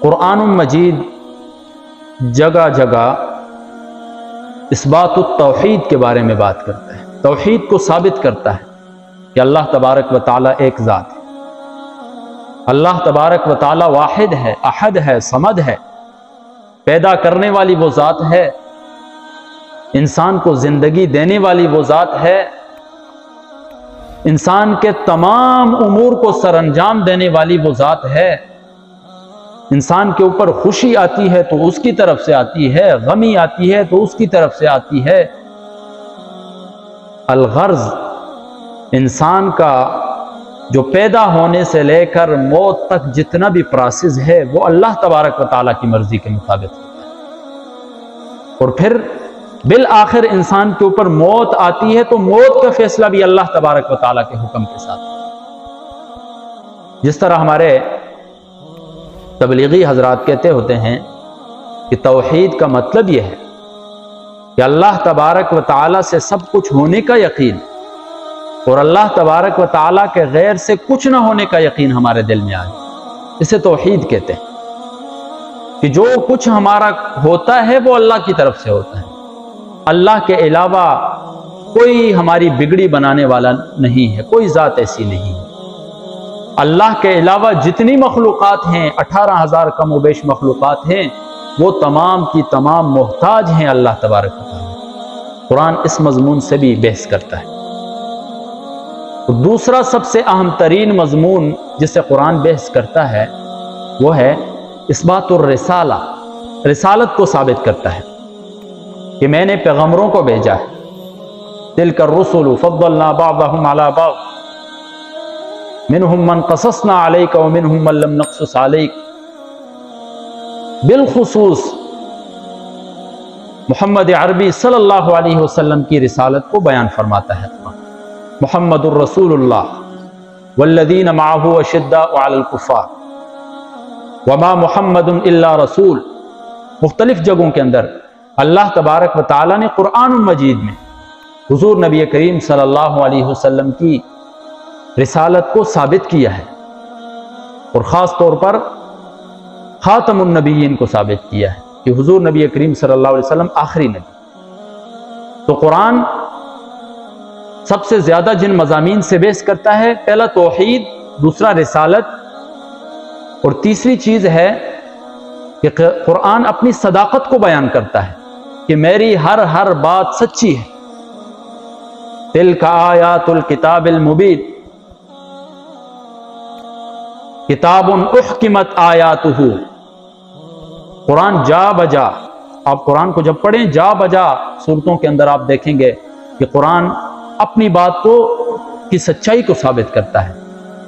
قرآن مجید جگہ جگہ اثبات التوحید کے بارے میں بات کرتا ہے، توحید کو ثابت کرتا ہے کہ اللہ تبارک و تعالی ایک ذات ہے، اللہ تبارک و تعالی واحد ہے، احد ہے، صمد ہے، پیدا کرنے والی وہ ذات ہے، انسان کو زندگی دینے والی وہ ذات ہے، انسان کے تمام امور کو سر انجام دینے والی وہ ذات ہے، انسان کے اوپر خوشی آتی ہے تو اس کی طرف سے آتی ہے، غمی آتی ہے تو اس کی طرف سے آتی ہے۔ الغرض انسان کا جو پیدا ہونے سے لے کر موت تک جتنا بھی پروسیس ہے وہ اللہ تبارک و تعالیٰ کی مرضی کے مطابق ہوتا ہے، اور پھر بالآخر انسان کے اوپر موت آتی ہے تو موت کا فیصلہ بھی اللہ تبارک و تعالیٰ کے حکم کے ساتھ ہے۔ جس طرح ہمارے تبلیغی حضرات کہتے ہوتے ہیں کہ توحید کا مطلب یہ ہے کہ اللہ تبارک و تعالیٰ سے سب کچھ ہونے کا یقین اور اللہ تبارک و تعالیٰ کے غیر سے کچھ نہ ہونے کا یقین ہمارے دل میں آئے، اسے توحید کہتے ہیں کہ جو کچھ ہمارا ہوتا ہے وہ اللہ کی طرف سے ہوتا ہے، اللہ کے علاوہ کوئی ہماری بگڑی بنانے والا نہیں ہے، کوئی ذات ایسی نہیں ہے۔ اللہ کے علاوہ جتنی مخلوقات ہیں، 18,000 کم و بیش مخلوقات ہیں، وہ تمام کی تمام محتاج ہیں اللہ تبارک و تعالیٰ۔ قرآن اس مضمون سے بھی بحث کرتا ہے۔ دوسرا سب سے اہم ترین مضمون جس سے قرآن بحث کرتا ہے وہ ہے اثبات الرسالہ، رسالت کو ثابت کرتا ہے کہ میں نے پیغمبروں کو بھیجا ہے۔ تلک الرسل فضلنا بعضهم على بعض منهم من قصصنا عليك ومنهم من لم نقصص عليك۔ بالخصوص محمد عربی صلی اللہ علیہ وسلم کی رسالت کو بیان فرماتا ہے۔ محمد الرسول اللہ والذین معه اشداء علی الکفار وما محمد الا رسول۔ مختلف جگہوں کے اندر اللہ تبارک و تعالیٰ نے قرآن مجید میں حضور نبی کریم صلی اللہ علیہ وسلم کی رسالت کو ثابت کیا ہے، اور خاص طور پر خاتم النبیین کو ثابت کیا ہے کہ حضور نبی کریم صلی اللہ علیہ وسلم آخری نبی۔ تو قرآن سب سے زیادہ جن مضامین سے بحث کرتا ہے، پہلا توحید، دوسرا رسالت، اور تیسری چیز ہے کہ قرآن اپنی صداقت کو بیان کرتا ہے کہ میری ہر بات سچی ہے۔ تلک آیات الکتاب المبین کتاب احکمت آیاتہ۔ قرآن جا بجا، آپ قرآن کو جب پڑھیں جا بجا صورتوں کے اندر آپ دیکھیں گے کہ قرآن اپنی بات کو کی سچائی کو ثابت کرتا ہے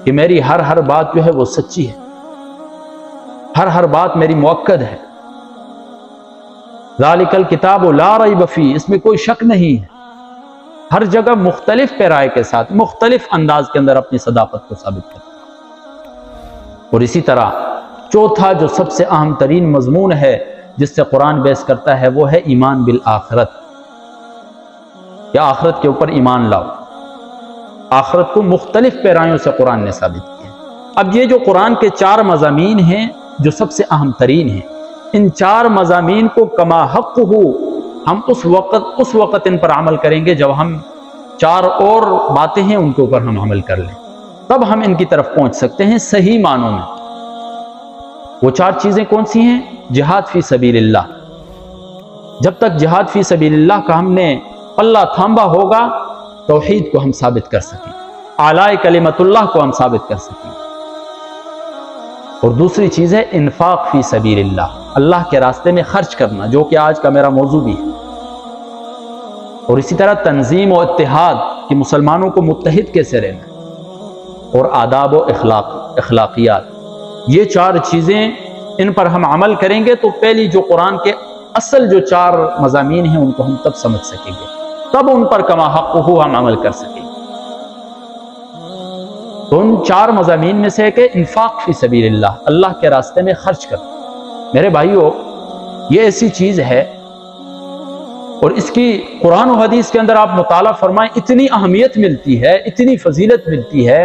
کہ میری ہر بات جو ہے وہ سچی ہے، ہر بات میری مؤکد ہے۔ ذالک الکتاب لا ریب فیہ، اس میں کوئی شک نہیں ہے۔ ہر جگہ مختلف پیرائے کے ساتھ مختلف انداز کے اندر اپنی صداقت کو ثابت کرتا ہے۔ اور اسی طرح چوتھا جو سب سے اہم ترین مضمون ہے جس سے قرآن بحث کرتا ہے وہ ہے ایمان بالآخرت، کہ آخرت کے اوپر ایمان لاؤ۔ آخرت کو مختلف پیرایوں سے قرآن نے ثابت کیا۔ اب یہ جو قرآن کے 4 مضامین ہیں جو سب سے اہم ترین ہیں، ان 4 مضامین کو کما حق ہو ہم اس وقت ان پر عمل کریں گے جب ہم 4 اور باتیں ہیں ان کے اوپر ہم عمل کر لیں، تب ہم ان کی طرف پہنچ سکتے ہیں صحیح معنوں میں۔ وہ 4 چیزیں کون سی ہیں؟ جہاد فی سبیل اللہ۔ جب تک جہاد فی سبیل اللہ کا ہم نے پلہ تھامبا ہوگا توحید کو ہم ثابت کر سکیں، اعلی کلمت اللہ کو ہم ثابت کر سکیں۔ اور دوسری چیز ہے انفاق فی سبیل اللہ، اللہ کے راستے میں خرچ کرنا، جو کہ آج کا میرا موضوع بھی ہے۔ اور اسی طرح تنظیم و اتحاد کہ مسلمانوں کو متحد کیسے رہنا، اور آداب و اخلاقیات۔ یہ 4 چیزیں ان پر ہم عمل کریں گے تو پہلی جو قرآن کے اصل جو 4 مضامین ہیں ان کو ہم تب سمجھ سکیں گے، تب ان پر کما حق ہو ہم عمل کر سکیں گے۔ تو ان 4 مضامین میں سے کہ انفاق فی سبیل اللہ، اللہ کے راستے میں خرچ کرنا۔ میرے بھائیو، یہ ایسی چیز ہے اور اس کی قرآن و حدیث کے اندر آپ مطالعہ فرمائیں، اتنی اہمیت ملتی ہے، اتنی فضیلت ملتی ہے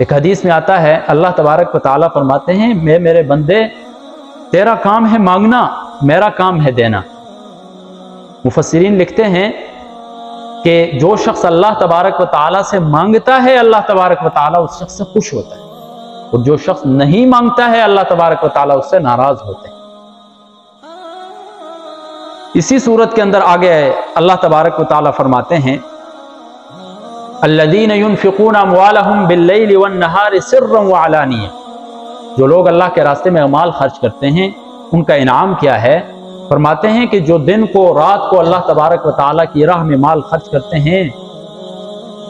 ایک حدیث میں آتا ہے اللہ تبارک و تعالیٰ فرماتے ہیں میں میرے بندے تیرا کام ہے مانگنا، میرا کام ہے دینا۔ مفسرین لکھتے ہیں کہ جو شخص اللہ تبارک و تعالیٰ سے مانگتا ہے اللہ تبارک و تعالیٰ اس شخص سے خوش ہوتا ہے، اور جو شخص نہیں مانگتا ہے اللہ تبارک و تعالیٰ اس سے ناراض ہوتے ہیں۔ اسی صورت کے اندر آگے اللہ تبارک و تعالیٰ فرماتے ہیں الذین ينفقون اموالهم باللیل والنہار سرا وعلانیہ، جو لوگ اللہ کے راستے میں مال خرچ کرتے ہیں ان کا انعام کیا ہے؟ فرماتے ہیں کہ جو دن کو رات کو اللہ تبارک و تعالیٰ کی راہ میں مال خرچ کرتے ہیں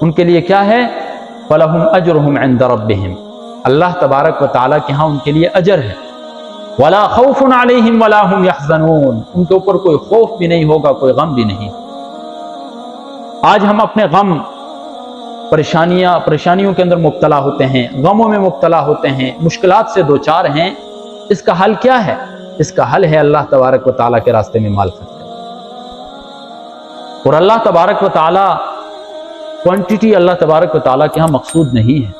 ان کے لیے کیا ہے؟ فلہم اجرہم عند ربہم، اللہ تبارک و تعالیٰ کے ہاں ان کے لیے اجر ہے۔ ولا خوف علیہم ولا هم یحزنون، ان کے اوپر کوئی خوف بھی نہیں ہوگا، کوئی غم بھی نہیں۔ آج ہم اپنے غم پریشانیوں کے اندر مبتلا ہوتے ہیں، غموں میں مبتلا ہوتے ہیں، مشکلات سے دوچار ہیں۔ اس کا حل کیا ہے؟ اس کا حل ہے اللہ تبارک و تعالیٰ کے راستے میں مال خرچ کرنا۔ اور اللہ تبارک و تعالیٰ کوانٹٹی اللہ تبارک و تعالیٰ کے ہاں مقصود نہیں ہے۔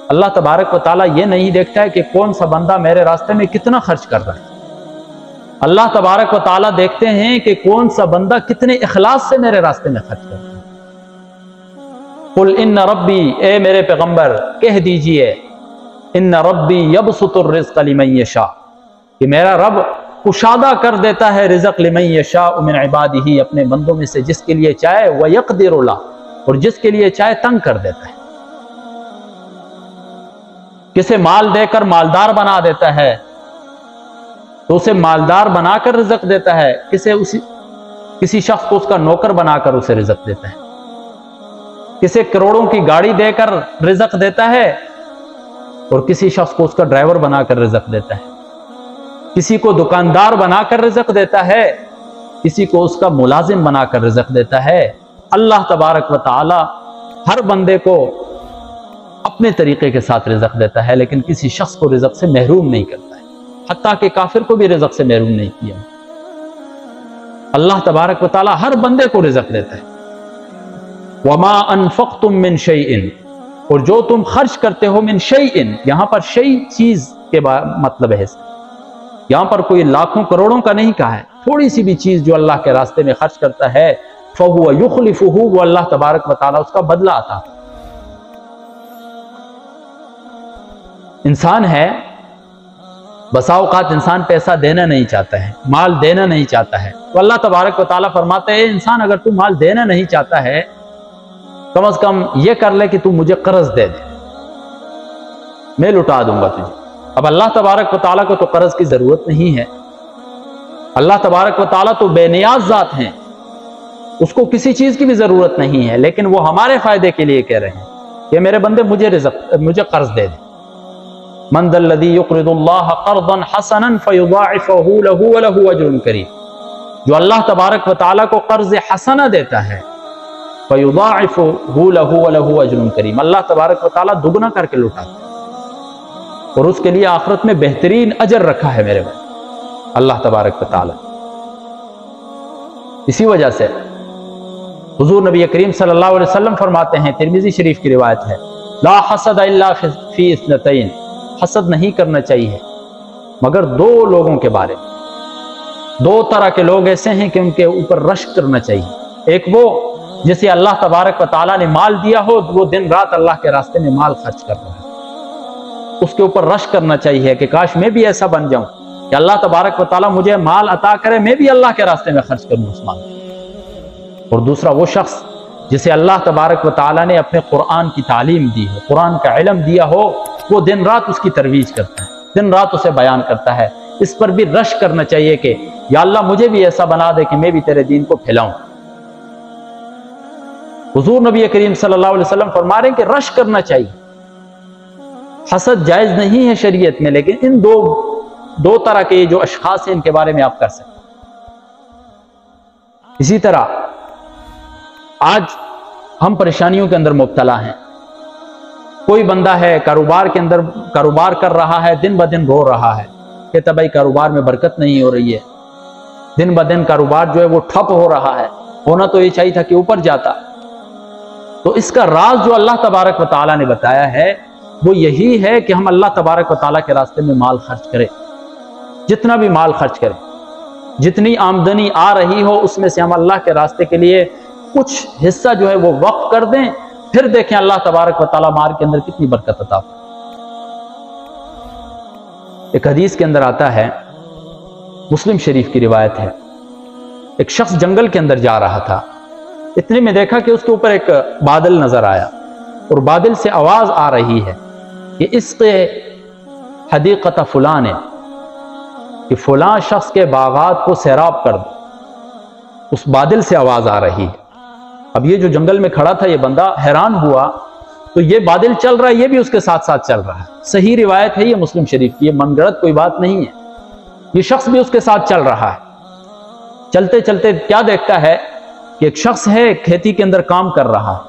اللہ تبارک و تعالیٰ یہ نہیں دیکھتا ہے کہ کون سا بندہ میرے راستے میں کتنا خرچ کر رہا ہے۔ اللہ تبارک و تعالیٰ دیکھتے ہیں کہ کون سا بندہ کتنے اخلاص سے میرے راستے میں خرچ کر رہا ہے۔ قل ان ربی، اے میرے پیغمبر کہہ دیجئے ان ربی یبسط الرزق لمن یشاء، کہ میرا رب کشادہ کر دیتا ہے رزق لمن یشاء من عبادہ، اپنے بندوں میں سے جس کے لیے چاہے، ویقدر لہ، اور جس کے لیے چاہے تنگ کر دیتا ہے۔ کسے مال دے کر مالدار بنا دیتا ہے تو اسے مالدار بنا کر رزق دیتا ہے، کسی شخص کو اس کا نوکر بنا کر اسے رزق دیتا ہے، کسے کروڑوں کی گاڑی دے کر رزق دیتا ہے اور کسی شخص کو اس کا ڈرائیور بنا کر رزق دیتا ہے، کسی کو دکاندار بنا کر رزق دیتا ہے، کسی کو اس کا ملازم بنا کر رزق دیتا ہے۔ اللہ تبارک و تعالی ہر بندے کو اپنے طریقے کے ساتھ رزق دیتا ہے، لیکن کسی شخص کو رزق سے محروم نہیں کرتا ہے، حتیٰ کہ کافر کو بھی رزق سے محروم نہیں کیا۔ اللہ تبارک و تعالی ہر بندے کو رزق دیتا ہے۔ وما انفقتم من شیء، اور جو تم خرچ کرتے ہو، من شیء، یہاں پر شیء چیز کے مطلب ہے، یہاں پر کوئی لاکھوں کروڑوں کا نہیں کہا ہے، تھوڑی سی بھی چیز جو اللہ کے راستے میں خرچ کرتا ہے فَهُوَ يُخْلِفُهُ، وہ اللہ تبارک و تعالی اس کا بدلہ عطا۔ انسان ہے، بسا اوقات انسان پیسہ دینا نہیں چاہتا ہے، مال دینا نہیں چاہتا ہے، تو اللہ تبارک و تعالی فرماتے ہیں انسان اگر تو مال دینا نہیں چاہتا ہے کم از کم یہ کر لے کہ تو مجھے قرض دے دے، میں لٹا دوں گا تجھے۔ اب اللہ تبارک و تعالیٰ کو تو قرض کی ضرورت نہیں ہے، اللہ تبارک و تعالیٰ تو بے نیاز ذات ہیں، اس کو کسی چیز کی بھی ضرورت نہیں ہے، لیکن وہ ہمارے فائدے کے لیے کہہ رہے ہیں کہ میرے بندے مجھے قرض دے دے۔ من ذا الذی یقرض اللہ قرضا حسنا فیضاعفہ لہ ولہ اجر کریم، جو اللہ تبارک و تعالیٰ کو قرض حسنہ دیتا ہے فیضاعفہ لہ ولہ اجر کریم، اللہ تبارک و تعالیٰ دگنا کر کے لوٹاتا ہے اور اس کے لیے آخرت میں بہترین اجر رکھا ہے میرے بھائی اللہ تبارک و تعالیٰ۔ اسی وجہ سے حضور نبی کریم صلی اللہ علیہ وسلم فرماتے ہیں، ترمذی شریف کی روایت ہے، لا حسد الا فی اثنتین، حسد نہیں کرنا چاہیے مگر دو لوگوں کے بارے میں۔ دو طرح کے لوگ ایسے ہیں کہ ان کے اوپر رشک کرنا چاہیے، ایک وہ جسے اللہ تبارک و تعالیٰ نے مال دیا ہو، وہ دن رات اللہ کے راستے میں مال خرچ کر رہا ہے، اس کے اوپر رشک کرنا چاہیے کہ کاش میں بھی ایسا بن جاؤں کہ اللہ تبارک و تعالیٰ مجھے مال عطا کرے، میں بھی اللہ کے راستے میں خرچ کروں اس مال۔ اور دوسرا وہ شخص جسے اللہ تبارک و تعالیٰ نے اپنے قرآن کی تعلیم دی ہو، قرآن کا علم دیا ہو، وہ دن رات اس کی ترویج کرتا ہے، دن رات اسے بیان کرتا ہے۔ اس پر بھی رشک کرنا چاہیے کہ یا اللہ مجھے بھی ایسا بنا دے کہ میں بھی تیرے دین کو پھیلاؤں۔ حضور نبی کریم صلی اللہ علیہ وسلم فرما رہے ہیں کہ رشک کرنا چاہیے، حسد جائز نہیں ہے شریعت میں، لیکن ان دو طرح کے جو اشخاص ہیں ان کے بارے میں آپ کر سکتے ہیں۔ اسی طرح آج ہم پریشانیوں کے اندر مبتلا ہیں، کوئی بندہ ہے کاروبار کے اندر کاروبار کر رہا ہے، دن بدن رو رہا ہے، کہتا بھائی کاروبار میں برکت نہیں ہو رہی ہے، دن بدن کاروبار جو ہے وہ ٹھپ ہو رہا ہے، ہونا تو یہ چاہیے تھا کہ اوپر جاتا۔ تو اس کا راز جو اللہ تبارک و تعالیٰ نے بتایا ہے وہ یہی ہے کہ ہم اللہ تبارک و تعالیٰ کے راستے میں مال خرچ کریں، جتنا بھی مال خرچ کریں، جتنی آمدنی آ رہی ہو اس میں سے ہم اللہ کے راستے کے لیے کچھ حصہ جو ہے وہ وقف کر دیں، پھر دیکھیں اللہ تبارک و تعالیٰ مال کے اندر کتنی برکت عطا فرمائے۔ ایک حدیث کے اندر آتا ہے، مسلم شریف کی روایت ہے، ایک شخص جنگل کے اندر جا رہا تھا، اتنے میں دیکھا کہ اس کے اوپر ایک بادل نظر آیا، اور بادل سے آواز آ رہی ہے کہ اس کے حدیقت فلان ہے، کہ فلاں شخص کے باغات کو سیراب کر دو۔ اس بادل سے آواز آ رہی ہے۔ اب یہ جو جنگل میں کھڑا تھا یہ بندہ حیران ہوا، تو یہ بادل چل رہا ہے، یہ بھی اس کے ساتھ ساتھ چل رہا ہے، صحیح روایت ہے یہ مسلم شریف کی، یہ من گڑت کوئی بات نہیں ہے، یہ شخص بھی اس کے ساتھ چل رہا ہے۔ چلتے چلتے کیا دیکھتا ہے کہ ایک شخص ہے کھیتی کے اندر کام کر رہا ہے،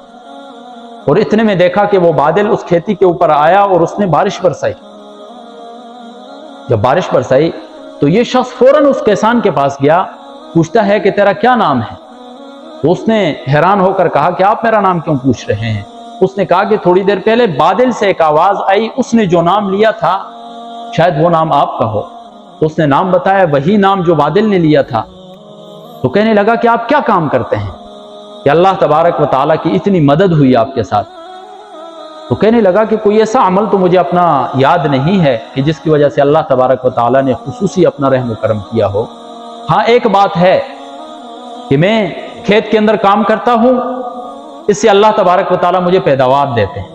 اور اتنے میں دیکھا کہ وہ بادل اس کھیتی کے اوپر آیا اور اس نے بارش برسائی۔ جب بارش برسائی تو یہ شخص فوراً اس کسان کے پاس گیا، پوچھتا ہے کہ تیرا کیا نام ہے؟ تو اس نے حیران ہو کر کہا کہ آپ میرا نام کیوں پوچھ رہے ہیں؟ اس نے کہا کہ تھوڑی دیر پہلے بادل سے ایک آواز آئی، اس نے جو نام لیا تھا شاید وہ نام آپ کا ہو۔ تو اس نے نام بتایا، وہی نام جو بادل نے لیا تھا۔ تو کہنے لگا کہ آپ کیا کام کرتے ہیں کہ اللہ تبارک و تعالیٰ کی اتنی مدد ہوئی آپ کے ساتھ؟ تو کہنے لگا کہ کوئی ایسا عمل تو مجھے اپنا یاد نہیں ہے کہ جس کی وجہ سے اللہ تبارک و تعالیٰ نے خصوصی اپنا رحم و کرم کیا ہو۔ ہاں ایک بات ہے کہ میں کھیت کے اندر کام کرتا ہوں، اس سے اللہ تبارک و تعالیٰ مجھے پیداوار دیتے ہیں،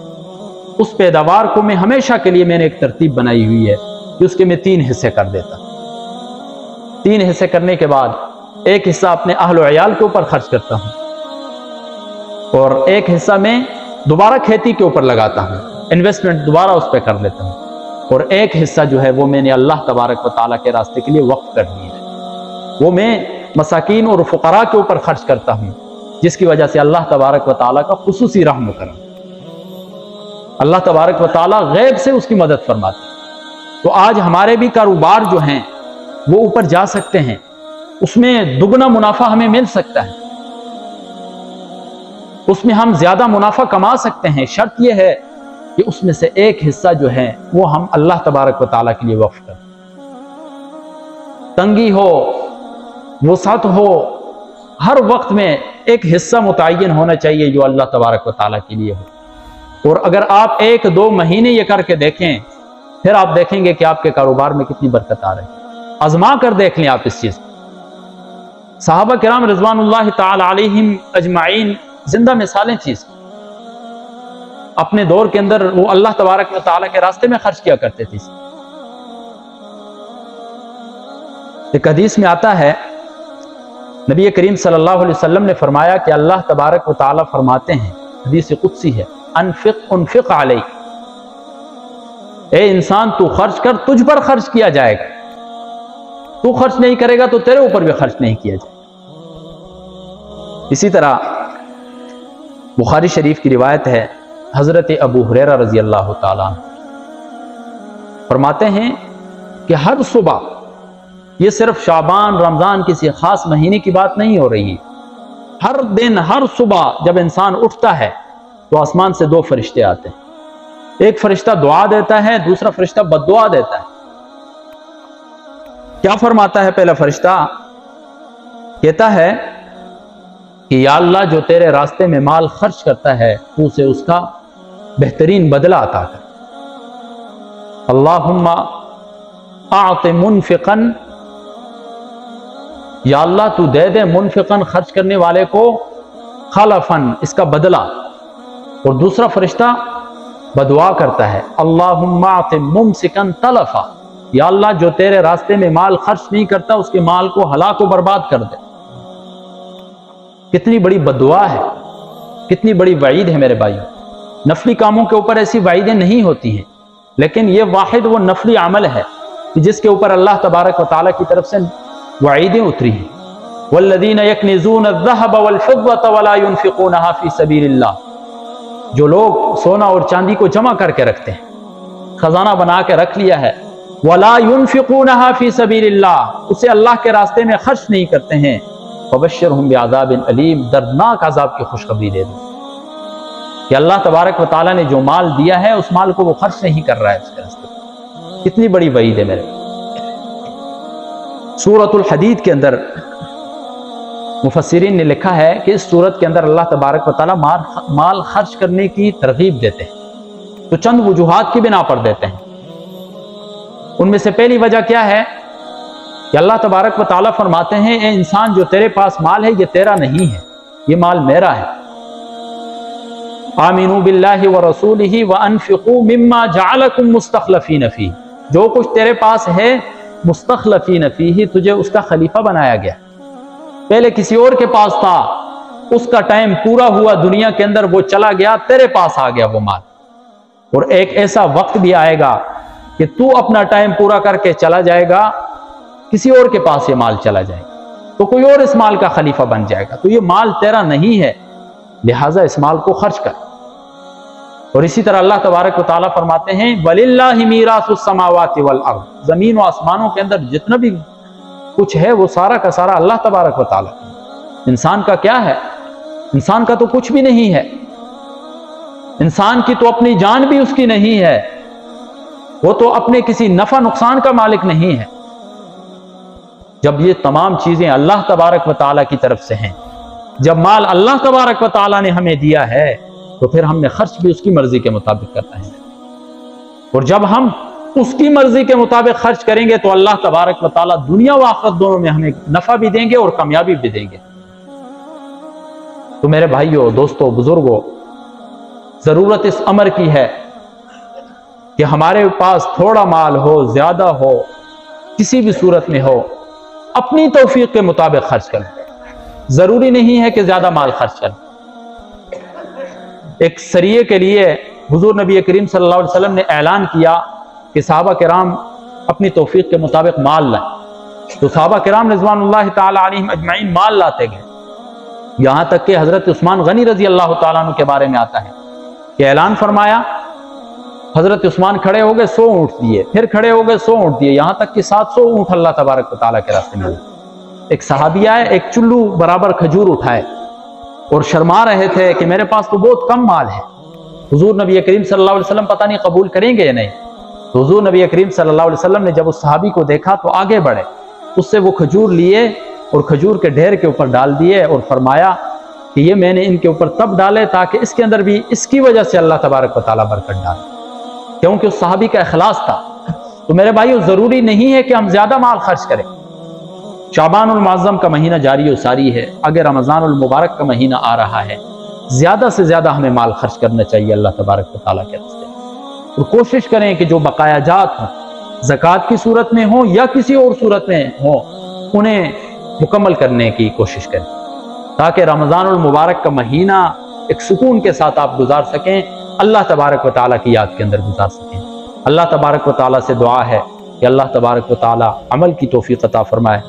اس پیداوار کو میں ہمیشہ کے لیے میں نے ایک ترتیب بنائی ہوئی ہے کہ اس کے میں 3 حصے کر دیتا ہوں۔ 3 حصے کرنے کے بعد ایک حصہ اپنے اہل و عیال کے اوپر خرچ کرتا ہوں، اور ایک حصہ میں دوبارہ کھیتی کے اوپر لگاتا ہوں، انویسٹمنٹ دوبارہ اس پہ کر لیتا ہوں، اور ایک حصہ جو ہے وہ میں نے اللہ تبارک و تعالیٰ کے راستے کے لیے وقف کر دیا ہے، وہ میں مساکین اور فقراء کے اوپر خرچ کرتا ہوں، جس کی وجہ سے اللہ تبارک و تعالیٰ کا خصوصی رحم و کرم، اللہ تبارک و تعالیٰ غیب سے اس کی مدد فرماتے ہیں۔ تو آج ہمارے بھی کاروبار جو ہیں وہ اوپر جا سکتے ہیں، اس میں دگنا منافع ہمیں مل سکتا ہے، اس میں ہم زیادہ منافع کما سکتے ہیں، شرط یہ ہے کہ اس میں سے ایک حصہ جو ہے وہ ہم اللہ تبارک و تعالیٰ کے لیے وقف کریں۔ تنگی ہو، وسعت ہو، ہر وقت میں ایک حصہ متعین ہونا چاہیے جو اللہ تبارک و تعالیٰ کے لیے ہو۔ اور اگر آپ 1-2 مہینے یہ کر کے دیکھیں، پھر آپ دیکھیں گے کہ آپ کے کاروبار میں کتنی برکت آ رہی ہے۔ آزما کر دیکھ لیں آپ اس چیز کو۔ صحابہ کرام رضوان اللہ تعالی علیہم اجمعین زندہ مثالیں چیز کی، اپنے دور کے اندر وہ اللہ تبارک و تعالیٰ کے راستے میں خرچ کیا کرتے تھے۔ ایک حدیث میں آتا ہے، نبی کریم صلی اللہ علیہ وسلم نے فرمایا کہ اللہ تبارک و تعالیٰ فرماتے ہیں، حدیث قدسی ہے، انفق علی، اے انسان تو خرچ کر، تجھ پر خرچ کیا جائے گا، تو خرچ نہیں کرے گا تو تیرے اوپر بھی خرچ نہیں کیا جائے گا۔ اسی طرح بخاری شریف کی روایت ہے، حضرت ابو ہریرہ رضی اللہ تعالیٰ عنہ فرماتے ہیں کہ ہر صبح، یہ صرف شعبان رمضان کسی خاص مہینے کی بات نہیں ہو رہی، ہر دن ہر صبح جب انسان اٹھتا ہے تو آسمان سے 2 فرشتے آتے ہیں، ایک فرشتہ دعا دیتا ہے، دوسرا فرشتہ بد دعا دیتا ہے۔ کیا فرماتا ہے پہلا فرشتہ؟ کہتا ہے کہ یا اللہ جو تیرے راستے میں مال خرچ کرتا ہے تو اسے اس کا بہترین بدلہ عطا کر۔ اللہم اعط منفقا، یا اللہ تو دے دے منفقا خرچ کرنے والے کو، خلفا اس کا بدلہ۔ اور دوسرا فرشتہ بدعا کرتا ہے، اللہم اعط ممسکا تلفا، یا اللہ جو تیرے راستے میں مال خرچ نہیں کرتا اس کے مال کو ہلاک و برباد کر دے۔ کتنی بڑی بددعا ہے، کتنی بڑی وعید ہے میرے بھائیو۔ نفلی کاموں کے اوپر ایسی وعیدیں نہیں ہوتی ہیں، لیکن یہ واحد وہ نفلی عمل ہے جس کے اوپر اللہ تبارک و تعالیٰ کی طرف سے وعیدیں اتری ہیں۔ والذین یکنزون الذہب والفضة ولا ينفقونها فی سبیل اللہ، جو لوگ سونا اور چاندی کو جمع کر کے رکھتے ہیں، خزانہ بنا کے رکھ لیا ہے، ولا ينفقونها فی سبیل اللہ، اسے اللہ کے راستے میں خرچ نہیں کرتے ہیں، فبشرہم بعذاب علیم، دردناک عذاب کی خوشخبری دے دو۔ کہ اللہ تبارک و تعالیٰ نے جو مال دیا ہے اس مال کو وہ خرچ نہیں کر رہا ہے اس کے راستے۔ کتنی بڑی وعید ہے میرے۔ سورۃ الحدید کے اندر مفسرین نے لکھا ہے کہ اس سورت کے اندر اللہ تبارک و تعالیٰ مال خرچ کرنے کی ترغیب دیتے ہیں، تو چند وجوہات کی بنا پر دیتے ہیں۔ ان میں سے پہلی وجہ کیا ہے کہ اللہ تبارک و تعالیٰ فرماتے ہیں اے انسان جو تیرے پاس مال ہے یہ تیرا نہیں ہے، یہ مال میرا ہے۔ آمنوا باللہ ورسولہ وانفقوا مما جعلکم مستخلفین فیہ، جو کچھ تیرے پاس ہے مستخلفین فیہ، تجھے اس کا خلیفہ بنایا گیا۔ پہلے کسی اور کے پاس تھا، اس کا ٹائم پورا ہوا دنیا کے اندر، وہ چلا گیا، تیرے پاس آ گیا وہ مال۔ اور ایک ایسا وقت بھی آئے گا کہ تو اپنا ٹائم پورا کر کے چلا جائے گا، کسی اور کے پاس یہ مال چلا جائے گا، تو کوئی اور اس مال کا خلیفہ بن جائے گا، تو یہ مال تیرا نہیں ہے، لہٰذا اس مال کو خرچ کر۔ اور اسی طرح اللہ تبارک و تعالیٰ فرماتے ہیں وَلِلَّهِ مِيرَاثُ السَّمَاوَاتِ وَالْأَرْضِ، زمین و آسمانوں کے اندر جتنا بھی کچھ ہے وہ سارا کا سارا اللہ تبارک و تعالیٰ۔ انسان کا کیا ہے؟ انسان کا تو کچھ بھی نہیں ہے، انسان کی تو اپنی جان بھی اس کی نہیں ہے، وہ تو اپنے کسی نفع نقصان کا مالک نہیں ہے۔ جب یہ تمام چیزیں اللہ تبارک و تعالیٰ کی طرف سے ہیں، جب مال اللہ تبارک و تعالیٰ نے ہمیں دیا ہے، تو پھر ہم نے خرچ بھی اس کی مرضی کے مطابق کرنا ہے۔ اور جب ہم اس کی مرضی کے مطابق خرچ کریں گے تو اللہ تبارک و تعالیٰ دنیا و آخرت دونوں میں ہمیں نفع بھی دیں گے اور کامیابی بھی دیں گے۔ تو میرے بھائیوں، دوستوں، بزرگوں، ضرورت اس امر کی ہے کہ ہمارے پاس تھوڑا مال ہو، زیادہ ہو، کسی بھی صورت میں ہو، اپنی توفیق کے مطابق خرچ کریں۔ ضروری نہیں ہے کہ زیادہ مال خرچ کریں۔ ایک سریے کے لیے حضور نبی کریم صلی اللہ علیہ وسلم نے اعلان کیا کہ صحابہ کرام اپنی توفیق کے مطابق مال لائیں، تو صحابہ کرام رضوان اللہ تعالی علیہم اجمعین مال لاتے گئے، یہاں تک کہ حضرت عثمان غنی رضی اللہ تعالیٰ عنہ کے بارے میں آتا ہے کہ اعلان فرمایا، حضرت عثمان کھڑے ہو گئے 100 اونٹ دیے، پھر کھڑے ہو گئے 100 اونٹ دیے، یہاں تک کہ 700 اونٹ اللہ تبارک و تعالیٰ کے راستے میں۔ ایک صحابی آئے، ایک چلو برابر کھجور اٹھائے اور شرما رہے تھے کہ میرے پاس تو بہت کم مال ہے، حضور نبی کریم صلی اللہ علیہ وسلم پتہ نہیں قبول کریں گے یا نہیں۔ تو حضور نبی کریم صلی اللہ علیہ وسلم نے جب اس صحابی کو دیکھا تو آگے بڑھے، اس سے وہ کھجور لیے اور کھجور کے ڈھیر کے اوپر ڈال دیے اور فرمایا کہ یہ میں نے ان کے اوپر تب ڈالے تاکہ اس کے اندر بھی اس کی وجہ سے اللہ تبارک و تعالیٰ برکت ڈالے، کیونکہ اس صحابی کا اخلاص تھا۔ تو میرے بھائیو، ضروری نہیں ہے کہ ہم زیادہ مال خرچ کریں۔ شعبان المعظم کا مہینہ جاری و ساری ہے، اگر رمضان المبارک کا مہینہ آ رہا ہے، زیادہ سے زیادہ ہمیں مال خرچ کرنا چاہیے اللہ تبارک و تعالیٰ کے راستے، اور کوشش کریں کہ جو بقایا جات ہوں، زکوٰۃ کی صورت میں ہوں یا کسی اور صورت میں ہوں، انہیں مکمل کرنے کی کوشش کریں تاکہ رمضان المبارک کا مہینہ ایک سکون کے ساتھ آپ گزار سکیں، اللہ تبارک و تعالیٰ کی یاد کے اندر گزار سکیں۔ اللہ تبارک و تعالیٰ سے دعا ہے کہ اللہ تبارک و تعالیٰ عمل کی توفیق عطا فرمائے۔